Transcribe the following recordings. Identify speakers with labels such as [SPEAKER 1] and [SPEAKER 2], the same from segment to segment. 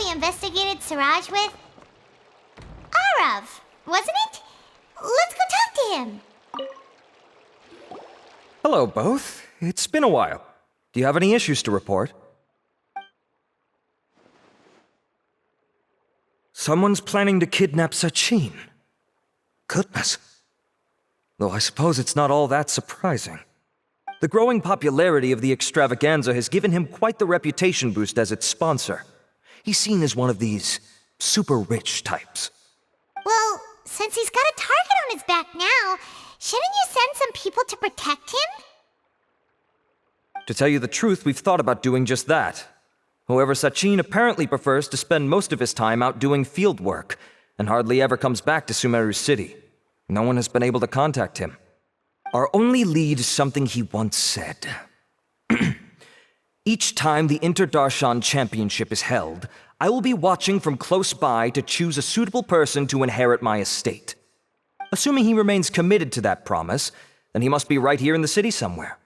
[SPEAKER 1] we investigated Siraj with? Arav, wasn't it? Let's go talk to him.
[SPEAKER 2] Hello, both. It's been a while. Do you have any issues to report? Someone's planning to kidnap Sachin. Goodness. Though I suppose it's not all that surprising. The growing popularity of the extravaganza has given him quite the reputation boost as its sponsor. He's seen as one of these super rich types.
[SPEAKER 1] Well, since he's got a target on his back now, shouldn't you send some people to protect him?
[SPEAKER 2] To tell you the truth, we've thought about doing just that. However, Sachin apparently prefers to spend most of his time out doing field work, and hardly ever comes back to Sumeru City. No one has been able to contact him. Our only lead is something he once said. Each time the Inter-Darshan Championship is held, I will be watching from close by to choose a suitable person to inherit my estate. Assuming he remains committed to that promise, then he must be right here in the city somewhere.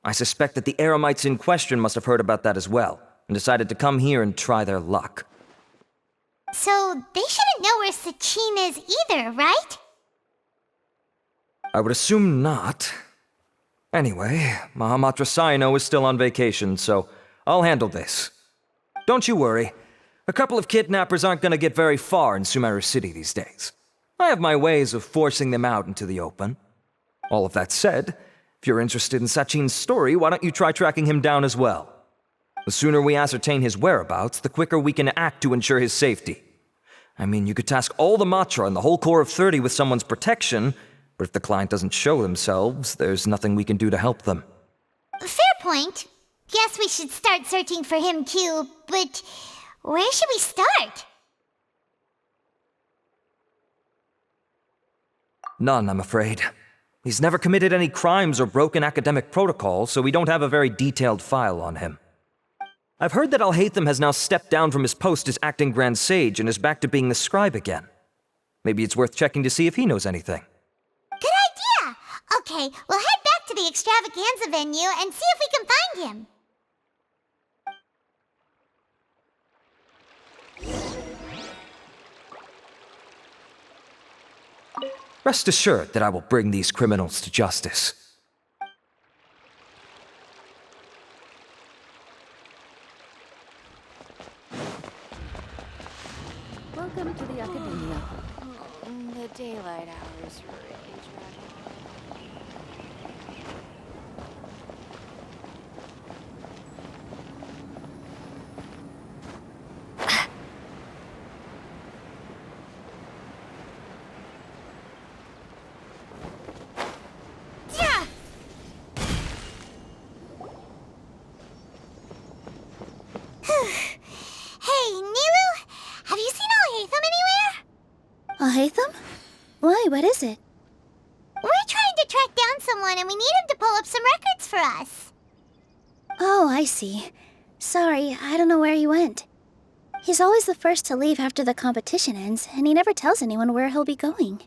[SPEAKER 2] I suspect that the Eremites in question must have heard about that as well, and decided to come here and try their luck.
[SPEAKER 1] So they shouldn't know where Sachin is either, right?
[SPEAKER 2] I would assume not. Anyway, Mahamatra Saino is still on vacation, so I'll handle this. Don't you worry. A couple of kidnappers aren't going to get very far in Sumeru City these days. I have my ways of forcing them out into the open. All of that said, if you're interested in Sachin's story, why don't you try tracking him down as well? The sooner we ascertain his whereabouts, the quicker we can act to ensure his safety. I mean, you could task all the Matra and the whole Corps of 30 with someone's protection, but if the client doesn't show themselves, there's nothing we can do to help them.
[SPEAKER 1] Fair point. Guess we should start searching for him too, but where should we start?
[SPEAKER 2] None, I'm afraid. He's never committed any crimes or broken academic protocol, so we don't have a very detailed file on him. I've heard that Alhaitham has now stepped down from his post as acting Grand Sage and is back to being the scribe again. Maybe it's worth checking to see if he knows anything.
[SPEAKER 1] Good idea! Okay, we'll head back to the extravaganza venue and see if we can find him.
[SPEAKER 2] Rest assured that I will bring these criminals to justice.
[SPEAKER 3] Welcome to the Academia.
[SPEAKER 4] The daylight hours really drag
[SPEAKER 1] Hey, Nilu, have you seen Alhaitham anywhere?
[SPEAKER 3] Alhaitham? Why, what is it?
[SPEAKER 1] We're trying to track down someone and we need him to pull up some records for us.
[SPEAKER 3] Oh, I see. Sorry, I don't know where he went. He's always the first to leave after the competition ends, and he never tells anyone where he'll be going.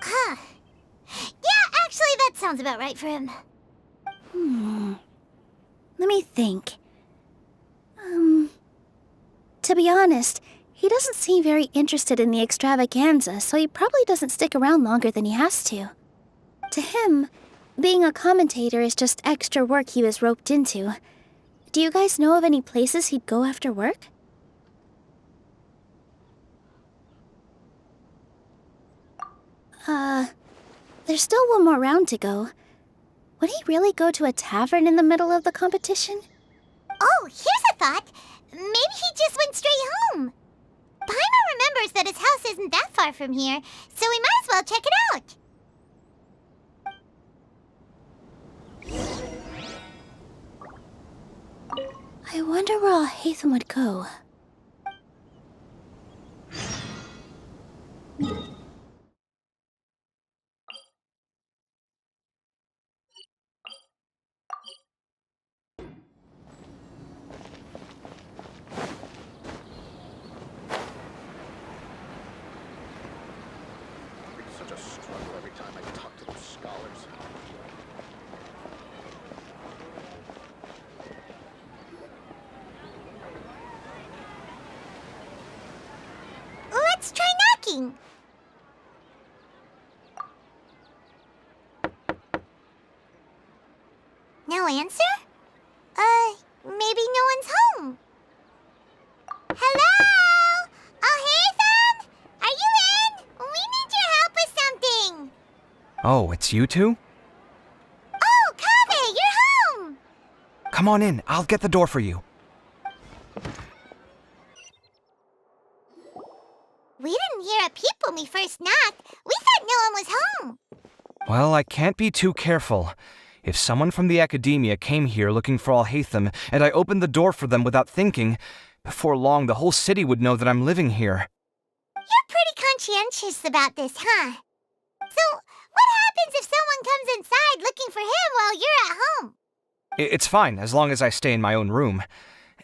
[SPEAKER 1] Huh. Yeah, actually, that sounds about right for him.
[SPEAKER 3] Let me think. To be honest, he doesn't seem very interested in the extravaganza, so he probably doesn't stick around longer than he has to. To him, being a commentator is just extra work he was roped into. Do you guys know of any places he'd go after work? There's still one more round to go. Would he really go to a tavern in the middle of the competition?
[SPEAKER 1] Oh, here's a thought. Maybe he just went straight home. Paimon remembers that his house isn't that far from here, so we might as well check it out.
[SPEAKER 3] I wonder where Alhaitham would go.
[SPEAKER 5] Such a struggle every time I talk to those scholars.
[SPEAKER 1] asking. No answer? Maybe no one's home. Hello? Alhaitham? Are you in? We need your help with something.
[SPEAKER 6] Oh, it's you two?
[SPEAKER 1] Oh, Kaveh, you're home.
[SPEAKER 6] Come on in, I'll get the door for you.
[SPEAKER 1] We didn't hear a peep when we first knocked. We thought no one was home.
[SPEAKER 6] Well, I can't be too careful. If someone from the academia came here looking for Alhaitham, and I opened the door for them without thinking, before long the whole city would know that I'm living here.
[SPEAKER 1] You're pretty conscientious about this, huh? So, what happens if someone comes inside looking for him while you're at home?
[SPEAKER 6] It's fine, as long as I stay in my own room.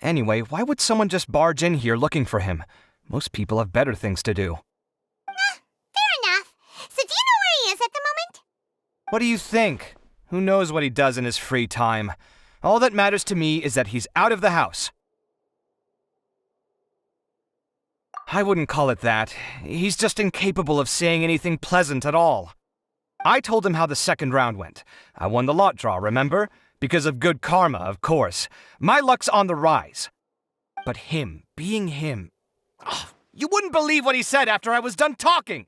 [SPEAKER 6] Anyway, why would someone just barge in here looking for him? Most people have better things to do.
[SPEAKER 1] Fair enough. So do you know where he is at the moment?
[SPEAKER 6] What do you think? Who knows what he does in his free time? All that matters to me is that he's out of the house. I wouldn't call it that. He's just incapable of saying anything pleasant at all. I told him how the second round went. I won the lot draw, remember? Because of good karma, of course. My luck's on the rise. But him, being him... Oh, you wouldn't believe what he said after I was done talking!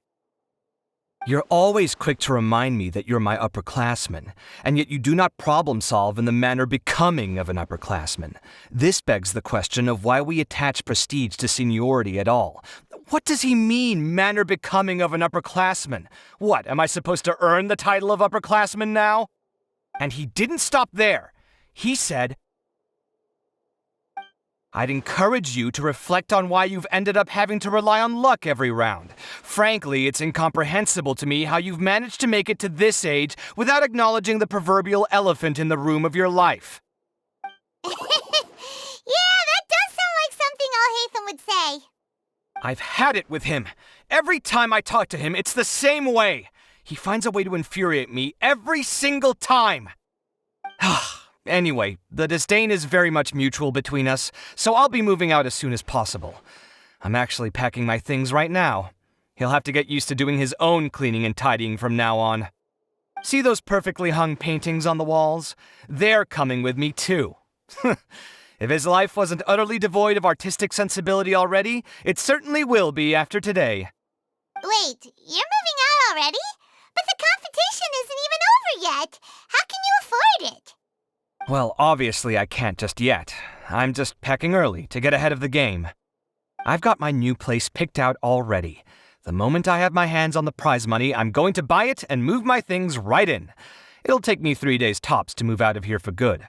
[SPEAKER 6] You're always quick to remind me that you're my upperclassman, and yet you do not problem solve in the manner becoming of an upperclassman. This begs the question of why we attach prestige to seniority at all. What does he mean, manner becoming of an upperclassman? What, am I supposed to earn the title of upperclassman now? And he didn't stop there. He said, I'd encourage you to reflect on why you've ended up having to rely on luck every round. Frankly, it's incomprehensible to me how you've managed to make it to this age without acknowledging the proverbial elephant in the room of your life.
[SPEAKER 1] Yeah, that does sound like something Alhaitham would say.
[SPEAKER 6] I've had it with him. Every time I talk to him, it's the same way. He finds a way to infuriate me every single time. Anyway, the disdain is very much mutual between us, so I'll be moving out as soon as possible. I'm actually packing my things right now. He'll have to get used to doing his own cleaning and tidying from now on. See those perfectly hung paintings on the walls? They're coming with me too. If his life wasn't utterly devoid of artistic sensibility already, it certainly will be after today.
[SPEAKER 1] Wait, you're moving out already? But the competition isn't even over yet. How can you afford it?
[SPEAKER 6] Well, obviously I can't just yet. I'm just packing early to get ahead of the game. I've got my new place picked out already. The moment I have my hands on the prize money, I'm going to buy it and move my things right in. It'll take me 3 days tops to move out of here for good.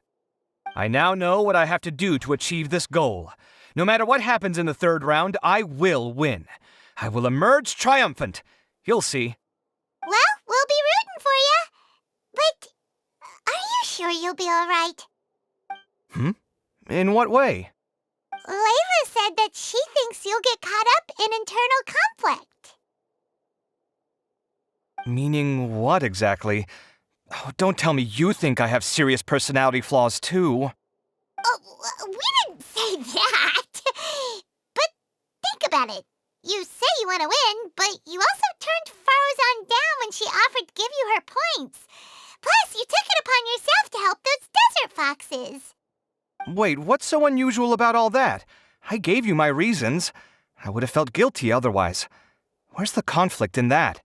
[SPEAKER 6] I now know what I have to do to achieve this goal. No matter what happens in the third round, I will win. I will emerge triumphant. You'll see.
[SPEAKER 1] Well, we'll be rooting for you. But are you sure you'll be all right?
[SPEAKER 6] In what way?
[SPEAKER 1] Layla said that she thinks you'll get caught up in internal conflict.
[SPEAKER 6] Meaning what exactly? Oh, don't tell me you think I have serious personality flaws too.
[SPEAKER 1] Oh, we didn't say that. But think about it. You say you want to win, but you also turned Farozan down when she offered to give you her points. Plus, you took it upon yourself to help those desert foxes.
[SPEAKER 6] Wait, what's so unusual about all that? I gave you my reasons. I would have felt guilty otherwise. Where's the conflict in that?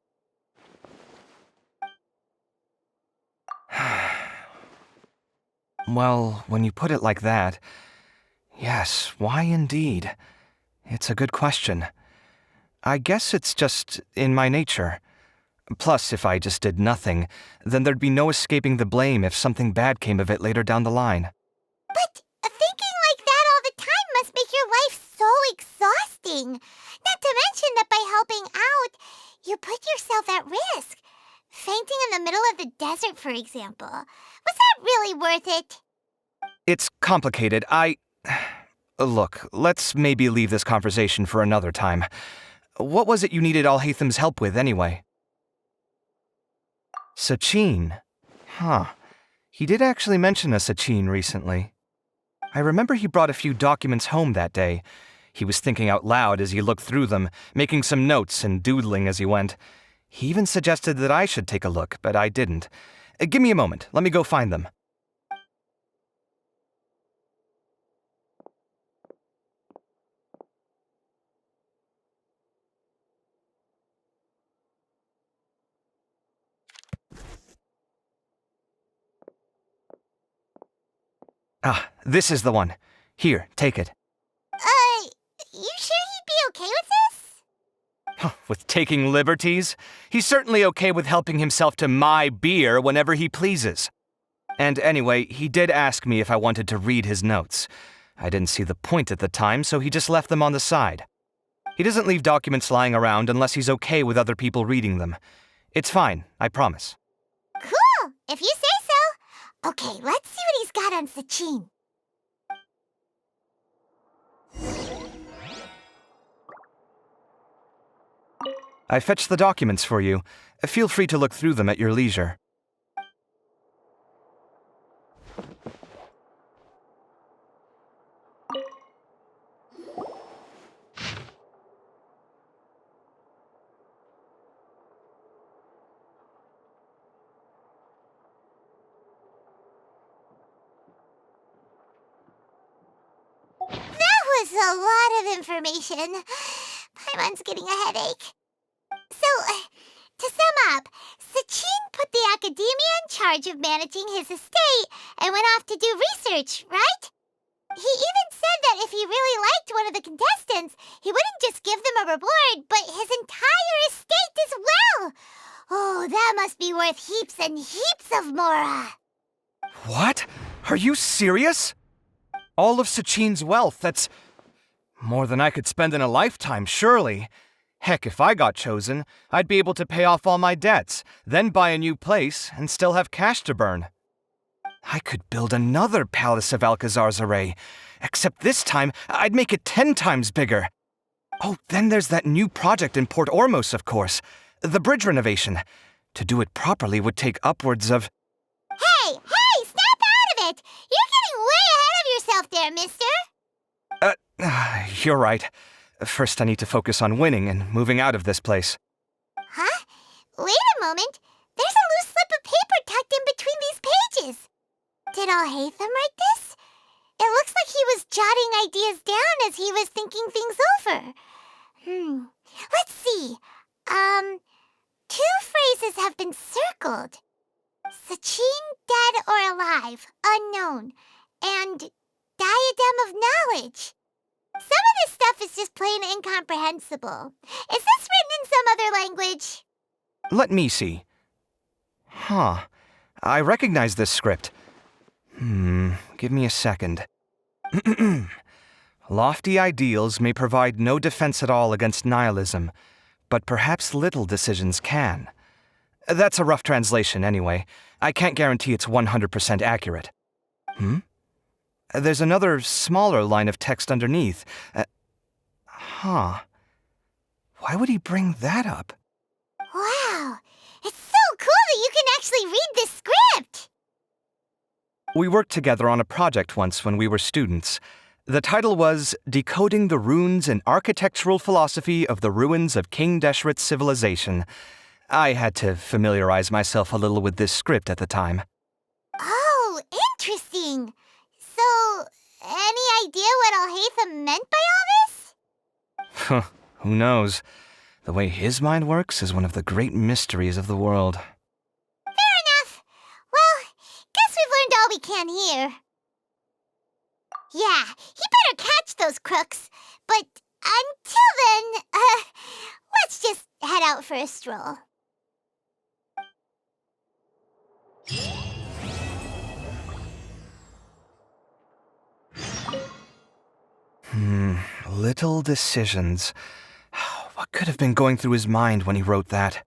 [SPEAKER 6] Well, when you put it like that, yes, why indeed? It's a good question. I guess it's just in my nature. Plus, if I just did nothing, then there'd be no escaping the blame if something bad came of it later down the line.
[SPEAKER 1] But thinking like that all the time must make your life so exhausting. Not to mention that by helping out, you put yourself at risk. Fainting in the middle of the desert, for example. Was that really worth it?
[SPEAKER 6] It's complicated. Look, let's maybe leave this conversation for another time. What was it you needed Alhaitham's help with, anyway? Sachin? Huh. He did actually mention a Sachin recently. I remember he brought a few documents home that day. He was thinking out loud as he looked through them, making some notes and doodling as he went. He even suggested that I should take a look, but I didn't. Give me a moment. Let me go find them. Ah, this is the one. Here, take it.
[SPEAKER 1] You sure he'd be okay with this?
[SPEAKER 6] With taking liberties? He's certainly okay with helping himself to my beer whenever he pleases. And anyway, he did ask me if I wanted to read his notes. I didn't see the point at the time, so he just left them on the side. He doesn't leave documents lying around unless he's okay with other people reading them. It's fine, I promise.
[SPEAKER 1] Cool, if you say so. Okay, let's see what he's got on Sachin.
[SPEAKER 6] I fetched the documents for you. Feel free to look through them at your leisure.
[SPEAKER 1] That was a lot of information. Paimon's getting a headache. So, to sum up, Sachin put the academia in charge of managing his estate and went off to do research, right? He even said that if he really liked one of the contestants, he wouldn't just give them a reward, but his entire estate as well. Oh, that must be worth heaps and heaps of mora.
[SPEAKER 6] What? Are you serious? All of Sachin's wealth, that's more than I could spend in a lifetime, surely. Heck, if I got chosen, I'd be able to pay off all my debts, then buy a new place, and still have cash to burn. I could build another Palace of Alcazar's array, except this time I'd make it 10 times bigger. Oh, then there's that new project in Port Ormos, of course. The bridge renovation. To do it properly would take upwards of...
[SPEAKER 1] Hey, snap out of it! You're getting way ahead of yourself there, mister.
[SPEAKER 6] You're right. First I need to focus on winning and moving out of this place.
[SPEAKER 1] Huh? Wait a moment. There's a loose slip of paper tucked in between these pages. Did Alhaitham write this? It looks like he was jotting ideas down as he was thinking things over. Let's see. Two phrases have been circled. Sachin, dead or alive, unknown, and diadem of knowledge. Some of this stuff is just plain incomprehensible. Is this written in some other language?
[SPEAKER 6] Let me see. Huh. I recognize this script. Give me a second. Lofty ideals may provide no defense at all against nihilism, but perhaps little decisions can. That's a rough translation anyway. I can't guarantee it's 100% accurate. There's another smaller line of text underneath. Why would he bring that up?
[SPEAKER 1] Wow, it's so cool that you can actually read this script!
[SPEAKER 6] We worked together on a project once when we were students. The title was Decoding the Runes and Architectural Philosophy of the Ruins of King Deshret's Civilization. I had to familiarize myself a little with this script at the time.
[SPEAKER 1] Oh, interesting. So, any idea what Alhaitham meant by all this?
[SPEAKER 6] Who knows? The way his mind works is one of the great mysteries of the world.
[SPEAKER 1] Fair enough. Well, guess we've learned all we can here. Yeah, he better catch those crooks. But until then, let's just head out for a stroll.
[SPEAKER 6] Little decisions. What could have been going through his mind when he wrote that?